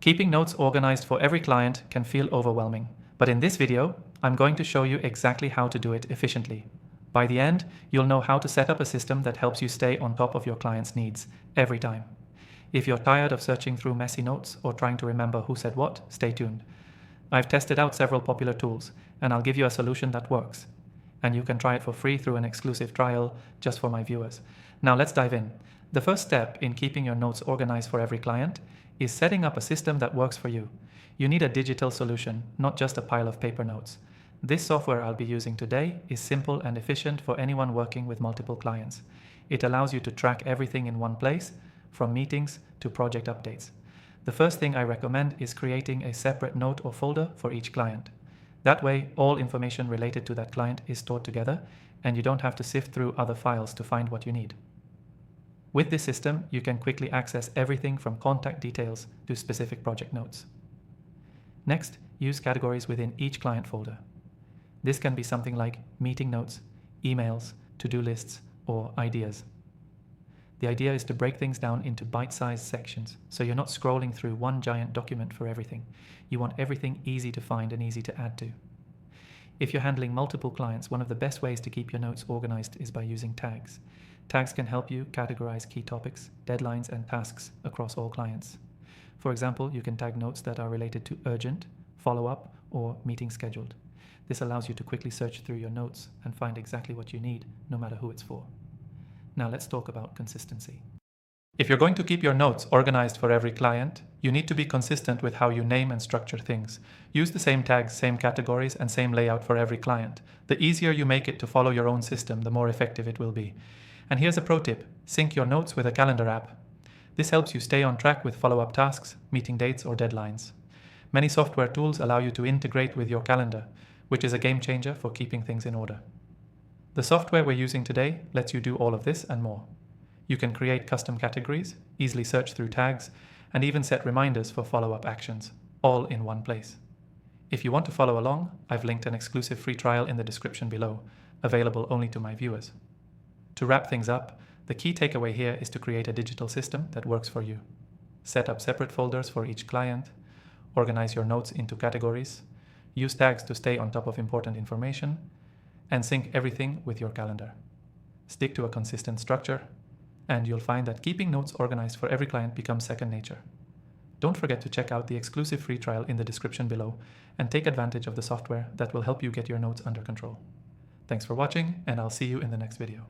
Keeping notes organized for every client can feel overwhelming, but in this video, I'm going to show you exactly how to do it efficiently. By the end, you'll know how to set up a system that helps you stay on top of your client's needs every time. If you're tired of searching through messy notes or trying to remember who said what, stay tuned. I've tested out several popular tools, and I'll give you a solution that works. And you can try it for free through an exclusive trial just for my viewers. Now let's dive in. The first step in keeping your notes organized for every client is setting up a system that works for you. You need a digital solution, not just a pile of paper notes. This software I'll be using today is simple and efficient for anyone working with multiple clients. It allows you to track everything in one place, from meetings to project updates. The first thing I recommend is creating a separate note or folder for each client. That way, all information related to that client is stored together, and you don't have to sift through other files to find what you need. With this system, you can quickly access everything from contact details to specific project notes. Next, use categories within each client folder. This can be something like meeting notes, emails, to-do lists, or ideas. The idea is to break things down into bite-sized sections, so you're not scrolling through one giant document for everything. You want everything easy to find and easy to add to. If you're handling multiple clients, one of the best ways to keep your notes organized is by using tags. Tags can help you categorize key topics, deadlines, and tasks across all clients. For example, you can tag notes that are related to urgent, follow-up, or meeting scheduled. This allows you to quickly search through your notes and find exactly what you need, no matter who it's for. Now let's talk about consistency. If you're going to keep your notes organized for every client, you need to be consistent with how you name and structure things. Use the same tags, same categories, and same layout for every client. The easier you make it to follow your own system, the more effective it will be. And here's a pro tip: sync your notes with a calendar app. This helps you stay on track with follow-up tasks, meeting dates, or deadlines. Many software tools allow you to integrate with your calendar, which is a game changer for keeping things in order. The software we're using today lets you do all of this and more. You can create custom categories, easily search through tags, and even set reminders for follow-up actions, all in one place. If you want to follow along, I've linked an exclusive free trial in the description below, available only to my viewers. To wrap things up, the key takeaway here is to create a digital system that works for you. Set up separate folders for each client, organize your notes into categories, use tags to stay on top of important information, and sync everything with your calendar. Stick to a consistent structure, and you'll find that keeping notes organized for every client becomes second nature. Don't forget to check out the exclusive free trial in the description below and take advantage of the software that will help you get your notes under control. Thanks for watching, and I'll see you in the next video.